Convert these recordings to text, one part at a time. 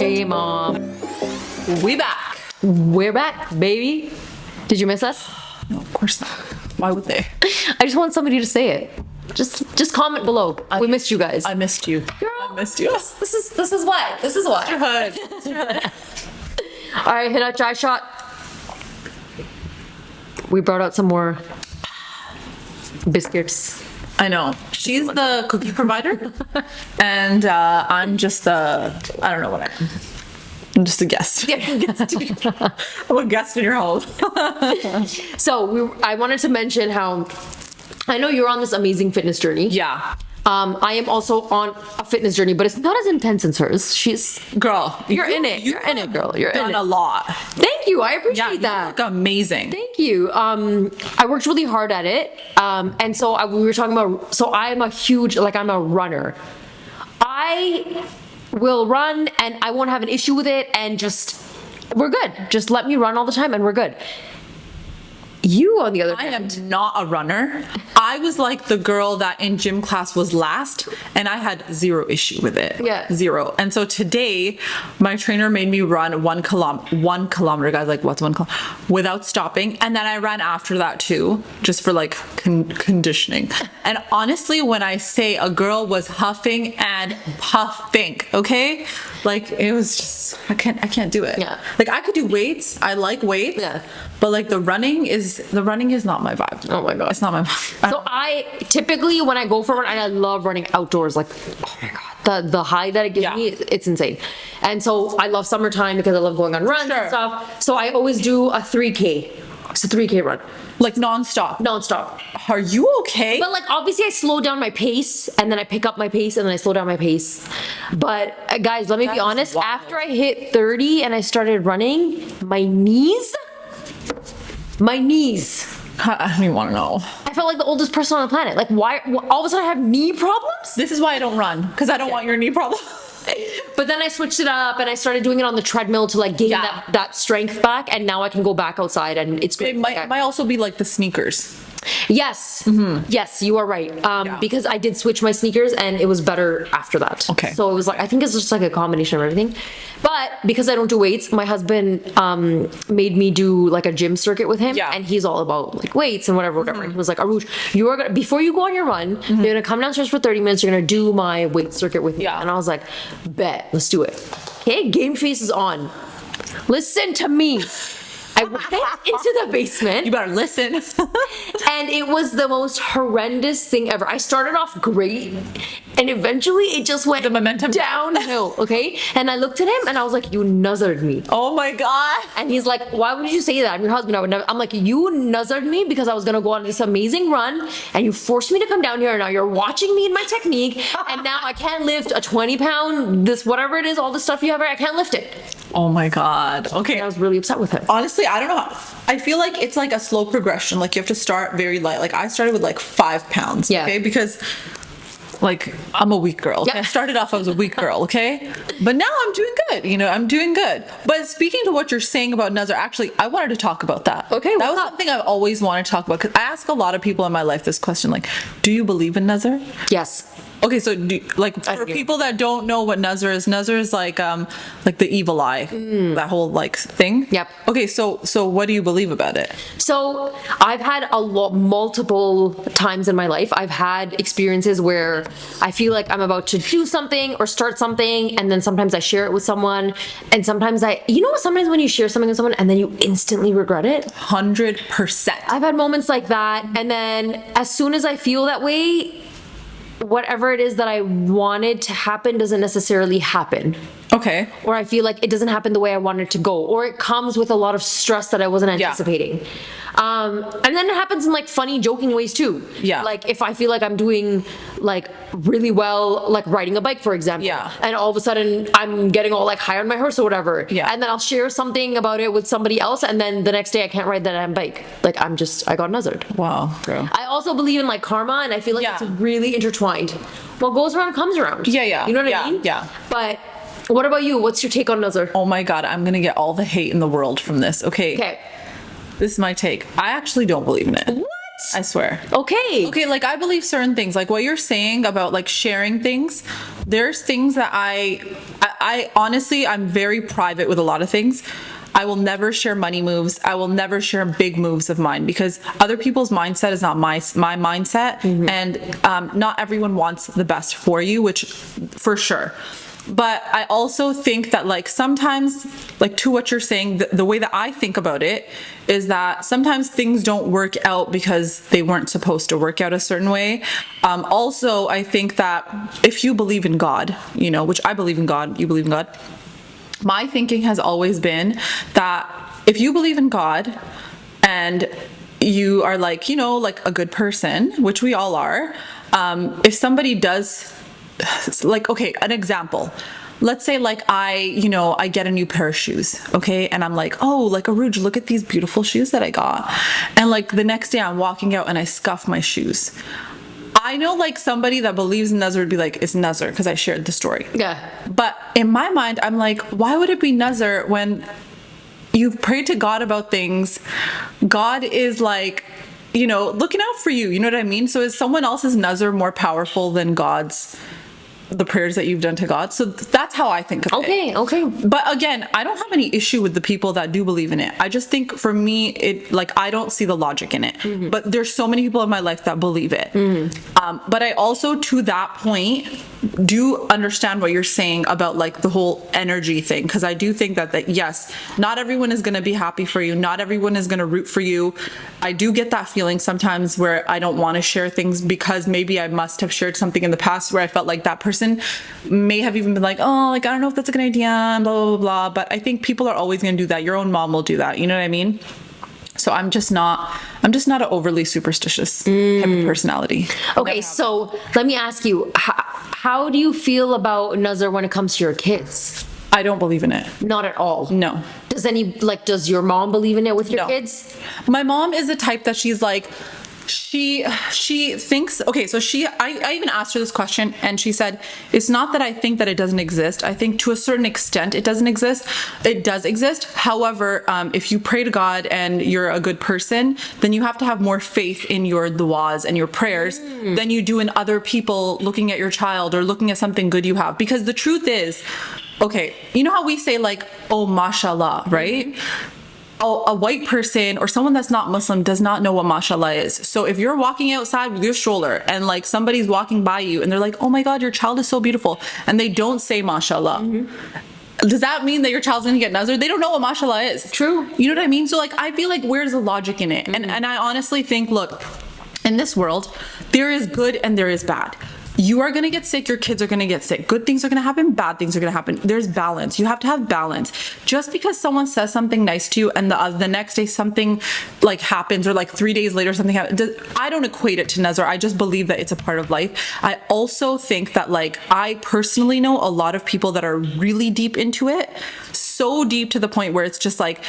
Hey, Mom. We back. We're back, baby. Did you miss us? No, of course not. Why would they? I just want somebody to say it. Just comment below. We missed you guys. I missed you. Girl, I missed you. This is why. This is why. Good. All right, hit a chai shot. We brought out some more biscuits. I know. She's the cookie provider, and I'm just I don't know what I am. I'm just a guest. I'm a guest in your home. So I wanted to mention how I know you're on this amazing fitness journey. Yeah. I am also on a fitness journey, but it's not as intense as hers. Girl, you're in it. You're in it, girl. You're in done it. a lot. Thank you. I appreciate You that. look amazing. Thank you. I worked really hard at it. And so we were talking about, so I'm a huge, like I'm a runner. I will run and I won't have an issue with it and we're good. Just let me run all the time and we're good. You, on the other I am hand. not a runner. I was like the girl that in gym class was last, and I had zero issue with it. Yeah. Zero. And so today, my trainer made me run 1 kilometer, guys, like what's 1 kilometer? Without stopping. And then I ran after that too, just for like conditioning. And honestly, when I say a girl was huffing and puffing, okay? Like it was just, I can't do it. Yeah. Like I could do weights. I like weights. Yeah. But like the running is not my vibe. Oh my God. It's not my vibe. So I typically, when I go for a run, and I love running outdoors, like, oh my God, the high that it gives me, it's insane. And so I love summertime because I love going on runs and stuff. So I always do a 3K. It's a 3K run. Like nonstop. Nonstop. Are you okay? But like obviously I slow down my pace and then I pick up my pace and then I slow down my pace. But guys, let me be honest, wild. after I hit 30 and I started running, my knees, I don't even want to know. I felt like the oldest person on the planet. Like why all of a sudden I have knee problems? This is why I don't run, because I don't want your knee problem. But then I switched it up and I started doing it on the treadmill to like gain that strength back, and now I can go back outside and it's great. It might also be like the sneakers. Yes. Yes, you are right. Because I did switch my sneakers and it was better after that. Okay. So it was like, I think it's just like a combination of everything. But because I don't do weights, my husband made me do like a gym circuit with him. Yeah. And he's all about like weights and whatever. And he was like, Arush, you are gonna, before you go on your run, you're gonna come downstairs for 30 minutes, you're gonna do my weight circuit with me. Yeah. And I was like, bet, let's do it. Okay, game face is on. Listen to me. I went into the basement. You better listen. And it was the most horrendous thing ever. I started off great, and eventually it just went The momentum downhill, okay? And I looked at him and I was like, you nuzzard me. Oh my God. And he's like, why would you say that? I'm your husband. I would never. I'm like, you nuzzard me because I was gonna go on this amazing run, and you forced me to come down here, and now you're watching me in my technique, and now I can't lift a 20-pound, this whatever it is, all the stuff you have, I can't lift it. Oh my God. Okay. And I was really upset with him. Honestly, I don't know. I feel like it's like a slow progression. Like you have to start very light. Like I started with like 5 pounds. Yeah. Okay. Because like I'm a weak girl. Okay? Yeah. I started off, I was a weak girl. Okay. But now I'm doing good. You know, I'm doing good. But speaking to what you're saying about Nazar, actually, I wanted to talk about that. Okay, That what's was up? something I've always wanted to talk about. Because I ask a lot of people in my life this question, like, do you believe in Nazar? Yes. Okay, so for do. people that don't know what Nazar is like the evil eye, that whole like thing. Yep. Okay, so what do you believe about it? So I've had multiple times in my life, I've had experiences where I feel like I'm about to do something or start something, and then sometimes I share it with someone, and sometimes sometimes when you share something with someone and then you instantly regret it. 100%. I've had moments like that, and then as soon as I feel that way, whatever it is that I wanted to happen doesn't necessarily happen. Okay. Or I feel like it doesn't happen the way I want it to go, or it comes with a lot of stress that I wasn't anticipating. And then it happens in like funny, joking ways too. Yeah. Like if I feel like I'm doing like really well, like riding a bike, for example. Yeah. And all of a sudden I'm getting all like high on my horse or whatever. Yeah. And then I'll share something about it with somebody else, and then the next day I can't ride that damn bike. Like I got nuzzard. Wow, girl. I also believe in like karma, and I feel like it's really intertwined. What goes around comes around. Yeah. You know what I mean? Yeah. But what about you? What's your take on Nazar? Oh my God, I'm gonna get all the hate in the world from this. Okay. Okay. This is my take. I actually don't believe in it. What? I swear. Okay. Okay, like I believe certain things, like what you're saying about like sharing things. There's things that I honestly, I'm very private with a lot of things. I will never share money moves. I will never share big moves of mine because other people's mindset is not my mindset, and not everyone wants the best for you, which for sure. But I also think that like sometimes, like to what you're saying, the way that I think about it is that sometimes things don't work out because they weren't supposed to work out a certain way. Also, I think that if you believe in God, you know, which I believe in God, you believe in God. My thinking has always been that if you believe in God and you are like, you know, like a good person, which we all are, if somebody does, like, okay, an example. Let's say like I get a new pair of shoes, okay? And I'm like, oh, like Aruj, look at these beautiful shoes that I got. And like the next day I'm walking out and I scuff my shoes. I know like somebody that believes in Nazar would be like, it's Nazar because I shared the story. Yeah. But in my mind, I'm like, why would it be Nazar when you've prayed to God about things? God is like, you know, looking out for you. You know what I mean? So is someone else's Nazar more powerful than God's, the prayers that you've done to God? So that's how I think of it. Okay. But again, I don't have any issue with the people that do believe in it. I just think for me, it like I don't see the logic in it. But there's so many people in my life that believe it. But I also, to that point, do understand what you're saying about like the whole energy thing, because I do think that yes, not everyone is going to be happy for you. Not everyone is going to root for you. I do get that feeling sometimes where I don't want to share things because maybe I must have shared something in the past where I felt like that person may have even been like, oh, like I don't know if that's a good idea, and blah blah blah. But I think people are always going to do that. Your own mom will do that. You know what I mean? So I'm just not an overly superstitious type of personality. Okay, so let me ask you, how do you feel about Nazar when it comes to your kids? I don't believe in it. Not at all. No. Does your mom believe in it with your No. kids? My mom is the type that she's like, she thinks, okay, so I even asked her this question and she said, it's not that I think that it doesn't exist. I think to a certain extent it doesn't exist. It does exist. However, if you pray to God and you're a good person, then you have to have more faith in your du'as and your prayers than you do in other people looking at your child or looking at something good you have. Because the truth is, okay, you know how we say like, oh, mashallah, right? A white person or someone that's not Muslim does not know what mashallah is. So if you're walking outside with your stroller and like somebody's walking by you and they're like, oh my God, your child is so beautiful, and they don't say mashallah, does that mean that your child's gonna get Nazar? They don't know what mashallah is. True. You know what I mean? So like I feel like where's the logic in it? And I honestly think, look, in this world, there is good and there is bad. You are going to get sick. Your kids are going to get sick. Good things are going to happen. Bad things are going to happen. There's balance. You have to have balance. Just because someone says something nice to you and the next day something like happens, or like 3 days later something happens, I don't equate it to Nazar. I just believe that it's a part of life. I also think that like I personally know a lot of people that are really deep into it, so deep to the point where it's just like,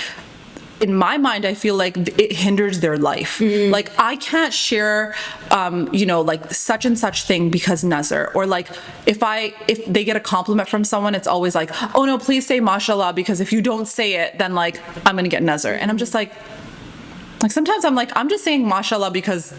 in my mind, I feel like it hinders their life. Like I can't share, like such and such thing because Nazar, or like if they get a compliment from someone, it's always like, oh no, please say mashallah, because if you don't say it, then like I'm gonna get Nazar. And I'm just like sometimes I'm like, I'm just saying mashallah because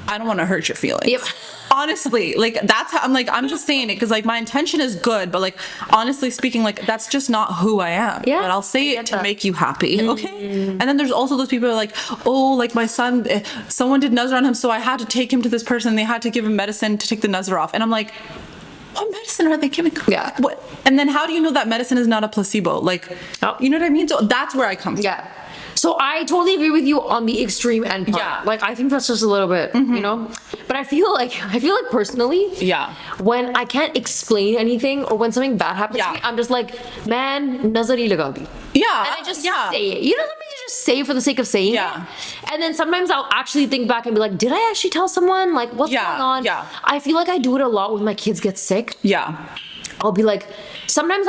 I don't want to hurt your feelings. Yep. Honestly, like that's how I'm just saying it because like my intention is good, but like honestly speaking, like that's just not who I am. Yeah, but I'll say it to make you happy, okay? And then there's also those people who are like, oh, like my son, someone did Nazar on him, so I had to take him to this person, and they had to give him medicine to take the Nazar off. And I'm like, what medicine are they giving? Yeah. What? And then how do you know that medicine is not a placebo? Like, you know what I mean? So that's where I come from. Yeah. So I totally agree with you on the extreme end part. Yeah. Like I think that's just a little bit, you know. But I feel like personally, Yeah. when I can't explain anything or when something bad happens to me, I'm just like, man, nazar hi laga di. Yeah. And I just say it. You know what I mean? You just say it for the sake of saying Yeah. it. And then sometimes I'll actually think back and be like, did I actually tell someone? Like, what's going on? Yeah. I feel like I do it a lot when my kids get sick. Yeah. I'll be like, maine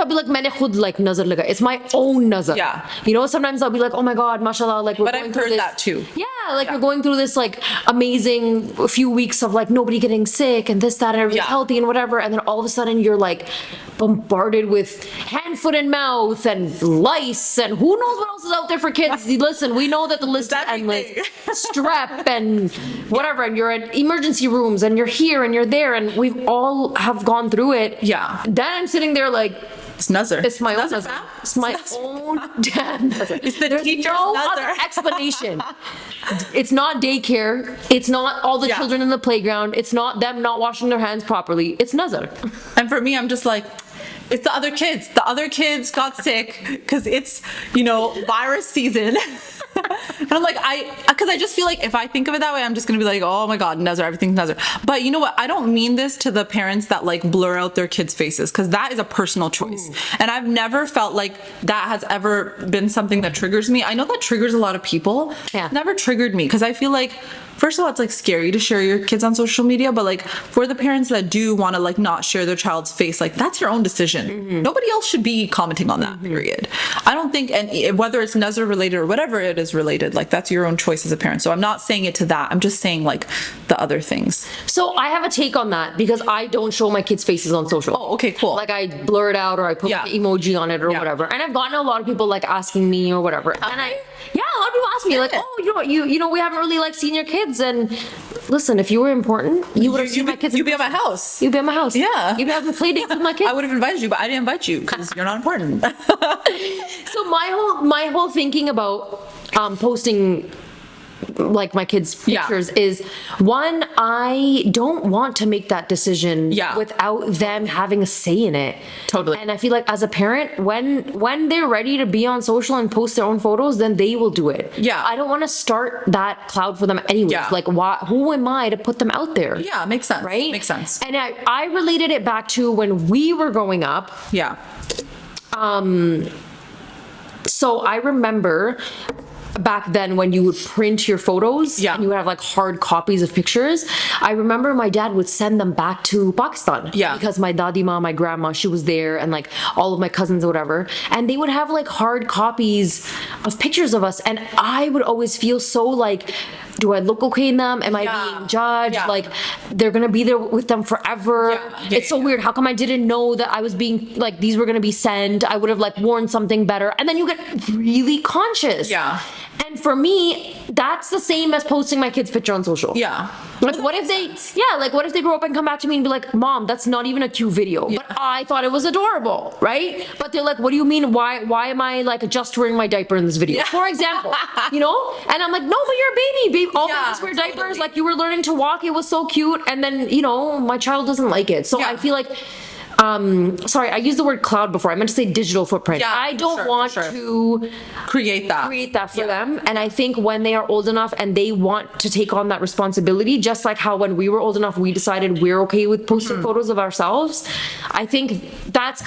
khud like nazar laga. It's my own nazar. Yeah. You know, sometimes I'll be like, oh my God, mashallah, like we're But going I've through heard this. that too. Yeah. like you're going through this like amazing few weeks of like nobody getting sick and this, that, and everything's healthy and whatever. And then all of a sudden you're like bombarded with hand, foot, and mouth and lice and who knows what else is out there for kids. Listen, we know that the list is endless. Strep and whatever, and you're at emergency rooms and you're here and you're there, and we've all have gone through it. Yeah. Then I'm sitting there like, it's Nazar. it's my own Nazar Nazar. Fam? It's my own damn Nazar. It's the There's teacher's no Nazar. other explanation. It's not daycare. It's not all the children in the playground. It's not them not washing their hands properly. It's Nazar. And for me, I'm just like, it's the other kids. The other kids got sick because it's, virus season. And I'm like, because I just feel like if I think of it that way, I'm just gonna be like, oh my God, Nazar, everything's Nazar. But you know what? I don't mean this to the parents that like blur out their kids' faces, because that is a personal choice. And I've never felt like that has ever been something that triggers me. I know that triggers a lot of people. Yeah. It's never triggered me, because I feel like, first of all, it's like scary to share your kids on social media, but like for the parents that do want to like not share their child's face, like that's your own decision. Nobody else should be commenting on that, period. I don't think, and whether it's Nazar related or whatever it is related, like that's your own choice as a parent. So I'm not saying it to that. I'm just saying like the other things. So I have a take on that because I don't show my kids' faces on social. Oh, okay, cool. Like I blur it out or I put an emoji on it or whatever. And I've gotten a lot of people like asking me or whatever. And a lot of people ask me like, oh, we haven't really like seen your kids. And listen, if you were important, you would have seen my kids. You'd be at my house. You'd be at my house. Yeah. You'd be having play dates with my kids. I would have invited you, but I didn't invite you because you're not important. So my whole thinking about posting like my kids' pictures is, one, I don't want to make that decision without them having a say in it. Totally. And I feel like as a parent, when they're ready to be on social and post their own photos, then they will do it. Yeah. I don't want to start that cloud for them anyways. Yeah. Like, who am I to put them out there? Yeah, makes sense. Right? Makes sense. And I related it back to when we were growing up. Yeah. So I remember back then when you would print your photos and you would have like hard copies of pictures. I remember my dad would send them back to Pakistan because my dadima, my grandma, she was there, and like all of my cousins or whatever, and they would have like hard copies of pictures of us, and I would always feel so like, do I look okay in them? Am I being judged? Like they're gonna be there with them forever. It's so weird. How come I didn't know that I was being like, these were gonna be sent? I would have like worn something better. And then you get really conscious. Yeah. And for me, that's the same as posting my kid's picture on social. Yeah. Like what if what if they grow up and come back to me and be like, Mom, that's not even a cute video, but I thought it was adorable, right? But they're like, what do you mean? Why am I like just wearing my diaper in this video? For example, And I'm like, no, but you're a baby. All babies wear diapers. Totally. Like you were learning to walk. It was so cute. And then, my child doesn't like it. So I feel like, sorry, I used the word cloud before. I meant to say digital footprint. Yeah, I don't want to create that for them. And I think when they are old enough and they want to take on that responsibility, just like how when we were old enough, we decided we're okay with posting photos of ourselves. I think that's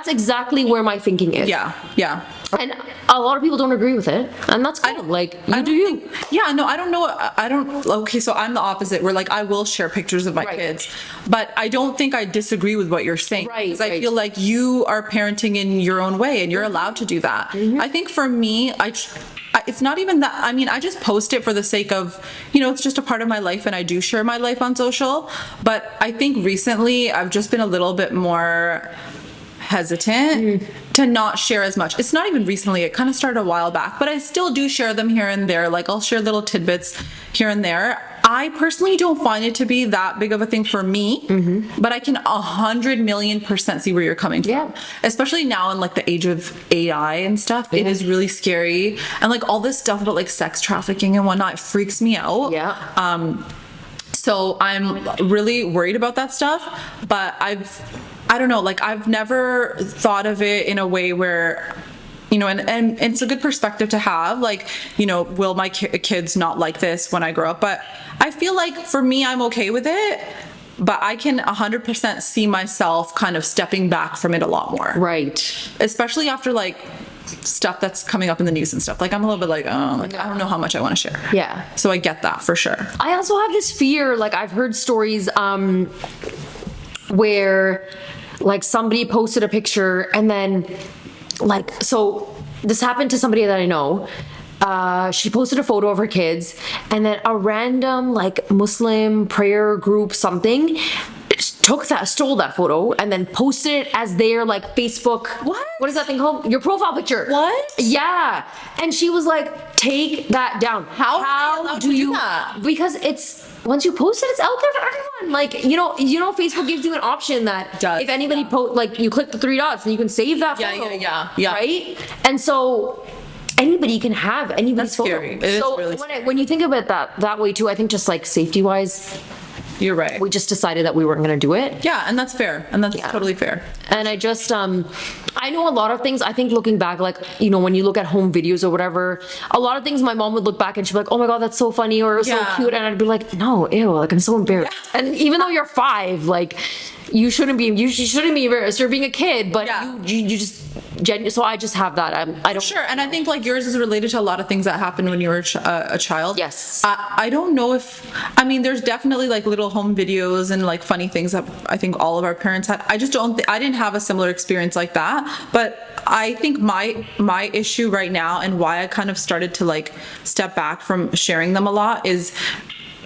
exactly where my thinking is. Yeah. Yeah. And a lot of people don't agree with it. And that's cool. Yeah, no, I don't know. Okay, so I'm the opposite, where like I will share pictures of my kids, but I don't think I disagree with what you're saying. Right. Because I feel like you are parenting in your own way and you're allowed to do that. I think for me, it's not even that. I mean, I just post it for the sake of, it's just a part of my life, and I do share my life on social. But I think recently I've just been a little bit more hesitant to not share as much. It's not even recently, it kind of started a while back, but I still do share them here and there. Like I'll share little tidbits here and there. I personally don't find it to be that big of a thing for me, but I can 100,000,000% see where you're coming from. Especially now in like the age of AI and stuff, it is really scary. And like all this stuff about like sex trafficking and whatnot freaks me out. So I'm really worried about that stuff, but I don't know, like I've never thought of it in a way where, and it's a good perspective to have, like, will my kids not like this when I grow up? But I feel like for me, I'm okay with it, but I can 100% see myself kind of stepping back from it a lot more. Right. Especially after like stuff that's coming up in the news and stuff. Like I'm a little bit like, I don't know how much I want to share. Yeah. So I get that for sure. I also have this fear, like I've heard stories where like somebody posted a picture and then like, so this happened to somebody that I know, she posted a photo of her kids, and then a random like Muslim prayer group something stole that photo and then posted it as their like Facebook. What is that thing called? Your profile picture. What? Yeah. And she was like, take that down. How do you? That? Because it's once you post it, it's out there for everyone. Like Facebook gives you an option that if anybody like you click the three dots and you can save that photo. Yeah. Right. And so anybody can have anybody's photo. Scary. It is really When you think about that way too, I think just like safety wise, you're right. we just decided that we weren't going to do it. Yeah, and that's fair. And that's totally fair. And I just, I know a lot of things. I think looking back, like, when you look at home videos or whatever, a lot of things my mom would look back and she'd be like, oh my God, that's so funny or so cute. And I'd be like, no, ew, like I'm so embarrassed. Yeah. And even though you're 5, like, you shouldn't be embarrassed. You're being a kid, but you just so I just have that. I don't. Sure, and I think like yours is related to a lot of things that happened when you were a child. Yes. I don't know if there's definitely like little home videos and like funny things that I think all of our parents had. I just don't. I didn't have a similar experience like that, but I think my issue right now and why I kind of started to like step back from sharing them a lot is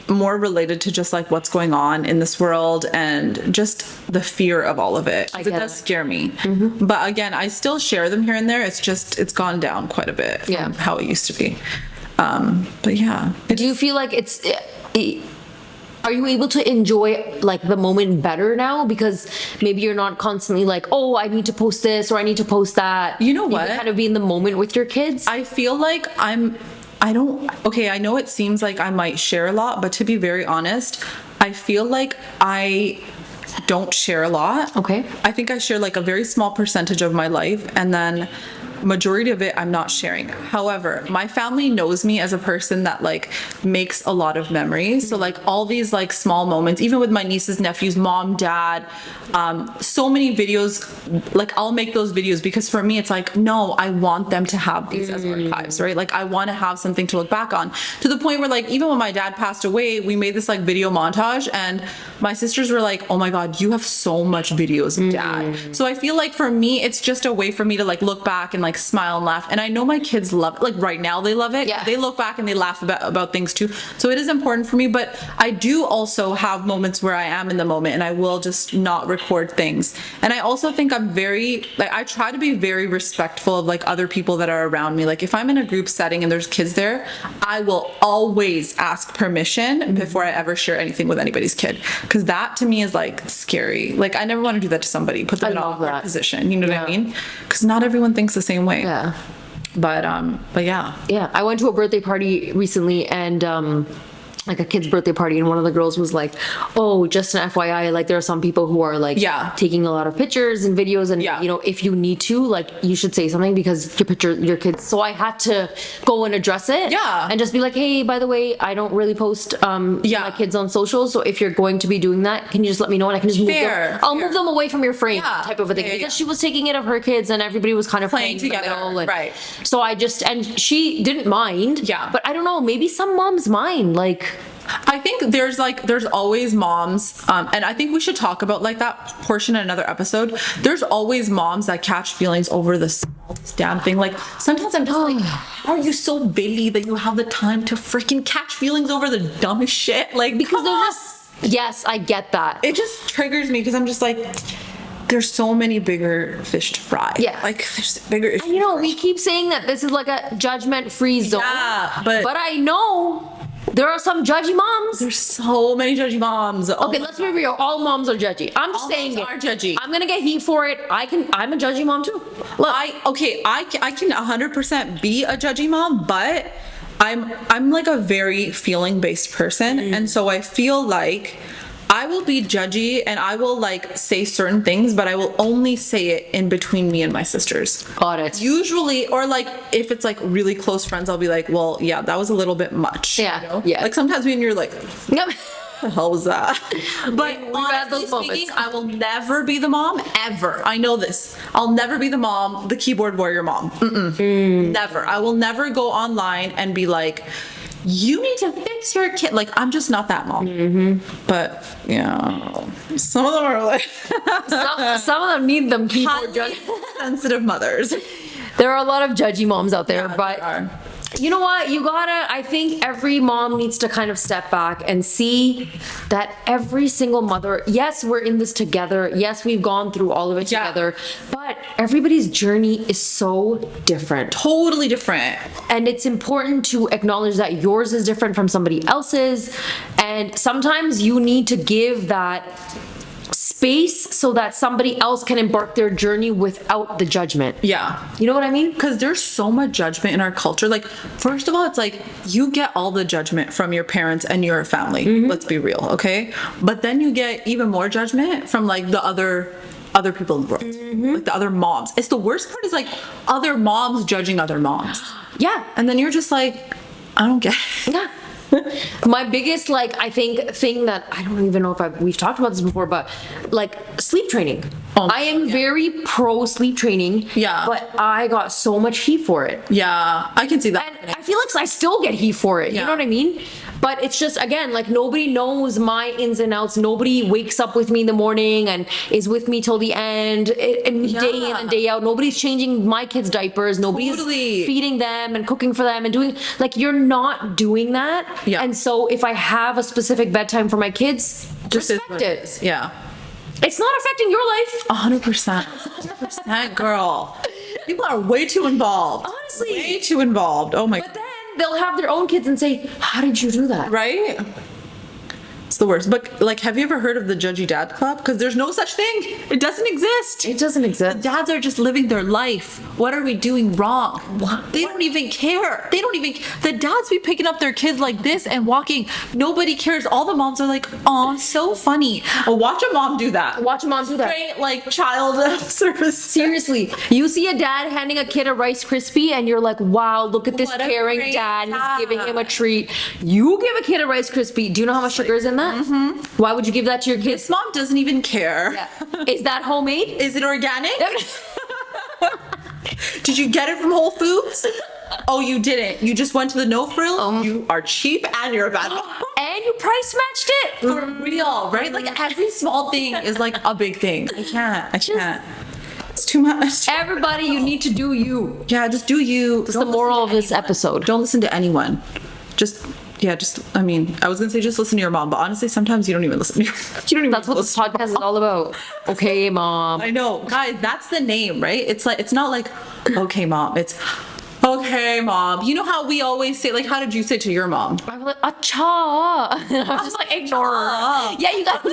more related to just like what's going on in this world and just the fear of all of it. It does scare me. Mm-hmm. But again, I still share them here and there. It's gone down quite a bit from how it used to be. But yeah. Do you feel like are you able to enjoy like the moment better now because maybe you're not constantly like, oh, I need to post this or I need to post that? You know what? You can kind of be in the moment with your kids. I feel like I know it seems like I might share a lot, but to be very honest, I feel like I don't share a lot. Okay. I think I share like a very small percentage of my life, and then majority of it I'm not sharing. However, my family knows me as a person that like makes a lot of memories. So like all these like small moments, even with my nieces, nephews, mom, dad, so many videos, like I'll make those videos because for me it's like, no, I want them to have these as archives, right? Like I want to have something to look back on, to the point where like even when my dad passed away, we made this like video montage and my sisters were like, oh my God, you have so much videos of dad. So I feel like for me it's just a way for me to like look back and like smile and laugh, and I know my kids love it. Like right now they love it. They look back and they laugh about things too, so it is important for me. But I do also have moments where I am in the moment and I will just not record things. And I also think I'm very like, I try to be very respectful of like other people that are around me. Like if I'm in a group setting and there's kids there, I will always ask permission before I ever share anything with anybody's kid, because that to me is like scary. Like I never want to do that to somebody, put them in an awkward position, you know what I mean? Because not everyone thinks the same way. Yeah. But yeah. Yeah. I went to a birthday party recently and like a kid's birthday party, and one of the girls was like, oh, just an FYI, like there are some people who are like taking a lot of pictures and videos, and if you need to, like you should say something because your kids. So I had to go and address it and just be like, hey, by the way, I don't really post my kids on social, so if you're going to be doing that, can you just let me know and I can just move them. I'll move them away from your frame type of a thing, because she was taking it of her kids and everybody was kind of playing together, and so and she didn't mind, but I don't know, maybe some moms mind. Like I think there's always moms, and I think we should talk about like that portion in another episode. There's always moms that catch feelings over the smallest damn thing. Like sometimes I'm just like, how are you so busy that you have the time to freaking catch feelings over the dumbest shit? Like because they're just, yes, I get that. It just triggers me because I'm just like, there's so many bigger fish to fry. Yeah. Like there's bigger issues. And we keep saying that this is like a judgment-free zone. Yeah, but I know there are some judgy moms. There's so many judgy moms. Okay, let's be real. All moms are judgy. I'm just saying moms are judgy. I'm gonna get heat for it. I'm a judgy mom too. Look, I can 100% be a judgy mom, but I'm like a very feeling based person, and so I feel like I will be judgy and I will like say certain things, but I will only say it in between me and my sisters. Got it. Usually, or like if it's like really close friends, I'll be like, well, yeah, that was a little bit much. Yeah. You know? Yeah. Like sometimes when you're like, yep. the hell was that? But we've had those speaking, moments. I will never be the mom ever. I know this. I'll never be the mom, the keyboard warrior mom. Never. I will never go online and be like, you need to fix your kid. Like I'm just not that mom. But some of them are like some of them need them keyboard sensitive mothers. There are a lot of judgy moms out there, but You know what? I think every mom needs to kind of step back and see that every single mother, yes, we're in this together. Yes, we've gone through all of it Yeah. together, but everybody's journey is so different. Totally different. And it's important to acknowledge that yours is different from somebody else's. And sometimes you need to give that space so that somebody else can embark their journey without the judgment. Yeah. You know what I mean? Because there's so much judgment in our culture. Like, first of all, it's like you get all the judgment from your parents and your family. Let's be real, okay? But then you get even more judgment from like the other people in the world, like the other moms. It's the worst part is like other moms judging other moms, Yeah. and then you're just like, I don't get it. Yeah. My biggest, like, I think thing that I don't even know if we've talked about this before, but like sleep training. Oh, I am very pro sleep training. Yeah. But I got so much heat for it. Yeah, I can see that. And I feel like I still get heat for it. You Yeah. know what I mean? But it's just, again, like nobody knows my ins and outs. Nobody wakes up with me in the morning and is with me till the end, and day in and day out. Nobody's changing my kids' diapers. Nobody's Totally. feeding them and cooking for them and doing, like, you're not doing that. Yeah. And so if I have a specific bedtime for my kids, Just is respect what it. is. Yeah. It's not affecting your life. 100%. 100%, girl. People are way too involved. Honestly. Way too involved. Oh my. But then they'll have their own kids and say, how did you do that? Right? It's the worst. But like, have you ever heard of the Judgy Dad Club? Because there's no such thing. It doesn't exist. It doesn't exist. Dads are just living their life. What are we doing wrong? They don't even care. They don't even. The dads be picking up their kids like this and walking. Nobody cares. All the moms are like, "Oh, so funny." Oh, watch a mom do that. Watch a mom do that. Straight like child service. Seriously, you see a dad handing a kid a Rice Krispie and you're like, wow, look at this What a caring great dad. dad. He's giving him a treat. You give a kid a Rice Krispie. Do you know how much sugar is in that? Why would you give that to your This kids? mom doesn't even care. Is that homemade? Is it organic? Did you get it from Whole Foods? Oh, you didn't. You just went to the no frill. You are cheap and you're a bad mom. And you price matched it? For real, right? Like every small thing is like a big thing. I can't. It's too much. Everybody, you need to do you. Yeah, just do you. That's the moral of this episode. Don't listen to anyone. I mean, I was gonna say just listen to your mom, but honestly, sometimes you don't even listen to your you don't even That's what this listen to podcast is all about. Okay, mom. I know, guys, that's the name, right? It's like, it's not like, okay, mom. It's, okay, mom. You know how we always say, like, how did you say to your mom? I was like, acha. I was just like, ignore her. Yeah, you got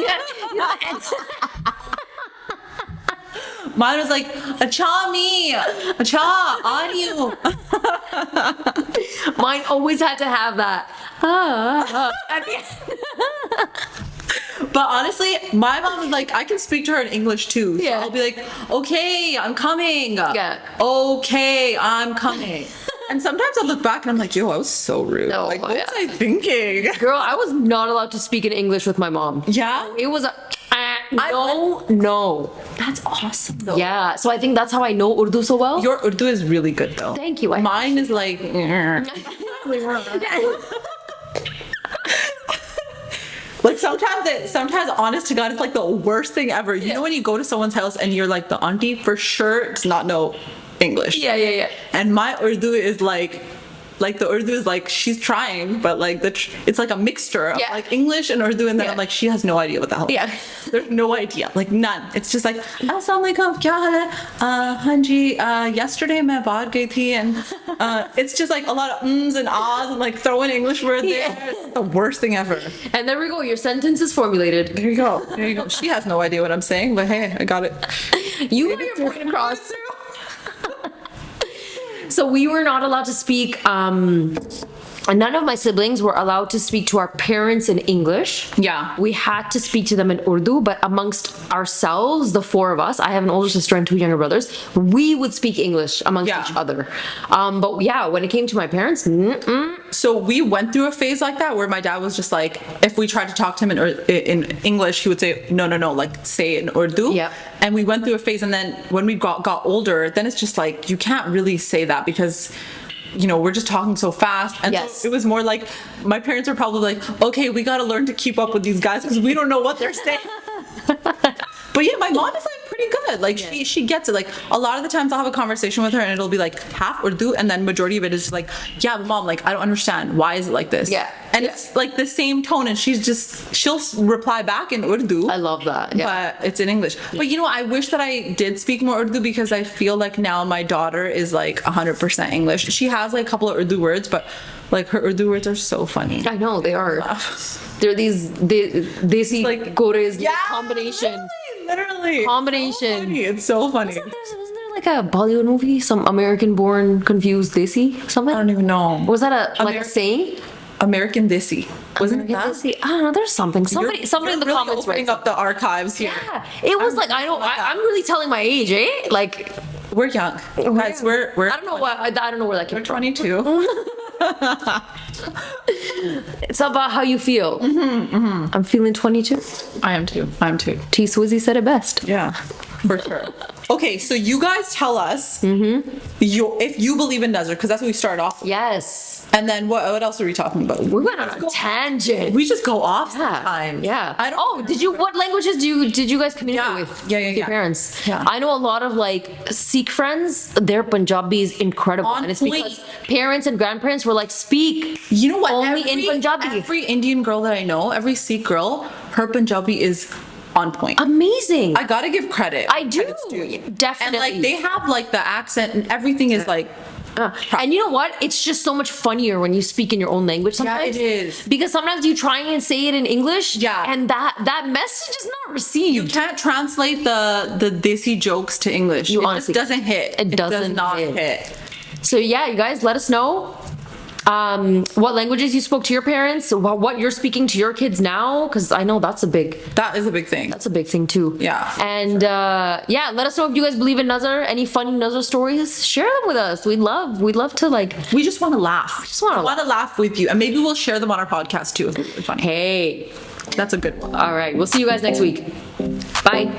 Mine was like, acha me, acha on you. Mine always had to have that. At the end. But honestly, my mom is like, I can speak to her in English too. So Yeah. I'll be like, okay, I'm coming. Yeah. Okay, I'm coming. And sometimes I look back and I'm like, yo, I was so rude. No, like, what yeah. was I thinking? Girl, I was not allowed to speak in English with my mom. Yeah? It was a no. That's awesome though. Yeah, so I think that's how I know Urdu so well. Your Urdu is really good though. Thank you. Mine is like, like sometimes honest to God, it's like the worst thing ever. You know when you go to someone's house and you're like, the auntie for sure does not know English. Yeah. And my Urdu is like the Urdu is like she's trying, but like it's like a mixture of Yeah. like English and Urdu, and then Yeah. I'm like, she has no idea what the hell. Yeah. There's no idea, like none. It's just like, Assalamualaikum, kya hal hai? Hanji, yesterday main bahar gayi thi, and it's just like a lot of ums and ahs and like throwing English word there. Yeah. It's the worst thing ever. And there we go. Your sentence is formulated. There you go. There you go. She has no idea what I'm saying, but hey, I got it. You got your point across. So we were not allowed to speak. None of my siblings were allowed to speak to our parents in English. Yeah. We had to speak to them in Urdu, but amongst ourselves, the four of us, I have an older sister and two younger brothers, we would speak English amongst Yeah. each other. But yeah, when it came to my parents, So we went through a phase like that where my dad was just like, if we tried to talk to him in English, he would say, no, like say in Urdu. Yep. And we went through a phase, and then when we got older, then it's just like, you can't really say that because, you know, we're just talking so fast. And Yes. so it was more like, my parents are probably like, okay, we got to learn to keep up with these guys because we don't know what they're saying. But yeah, my mom is like pretty good. Like she gets it. Like a lot of the times I'll have a conversation with her and it'll be like half Urdu, and then majority of it is just like, yeah, but mom, like I don't understand. Why is it like this? Yeah. And it's like the same tone, and she'll reply back in Urdu. I love that. Yeah. But it's in English. But you know, I wish that I did speak more Urdu, because I feel like now my daughter is like 100% English. She has like a couple of Urdu words, but like her Urdu words are so funny. I know they are. They're these desi like- gores combination. Literally. Combination. So funny. It's so funny. Wasn't there like a Bollywood movie, some American-born confused desi something? I don't even know. Was that a saying? American Desi. Wasn't it American that? desi? I don't know. There's something. Somebody in the really comments opening right. up the archives here. Yeah, it was like I'm really telling my age, eh? Like We're young. Guys, we're I don't know why I don't know where that came we're from. 22. It's about how you feel. I'm feeling 22. I am too. T Swizzy said it best. Yeah, for sure. Okay, so you guys tell us if you believe in Nazar, because that's what we started off with. Yes. And then what else are we talking about? We went on a tangent. We just go off Yeah. sometimes. Yeah. I don't. Oh, what languages did you guys communicate Yeah. with? Yeah, Your parents. Yeah. I know a lot of like Sikh friends. Their Punjabi is incredible, On and it's point. because parents and grandparents were like, speak. You know what? Only in Punjabi. Every Indian girl that I know, every Sikh girl, her Punjabi is on point. Amazing. I gotta give credit. I do. Credit's due. Definitely. And like they have like the accent and everything is like. And you know what? It's just so much funnier when you speak in your own language sometimes. it is. Because sometimes you try and say it in English. Yeah. And that message is not You received. can't translate the desi jokes to English. You it honestly just doesn't hit. It does doesn't not hit. hit. So yeah, you guys, let us know what languages you spoke to your parents, what you're speaking to your kids now, because I know that's a big thing too. Yeah. And yeah, let us know if you guys believe in Nazar. Any funny Nazar stories, share them with us. We'd love to like. We just want to laugh. We just wanna laugh with you, and maybe we'll share them on our podcast too. If it's really funny. Hey, That's a good one. all right, we'll see you guys next week. Bye.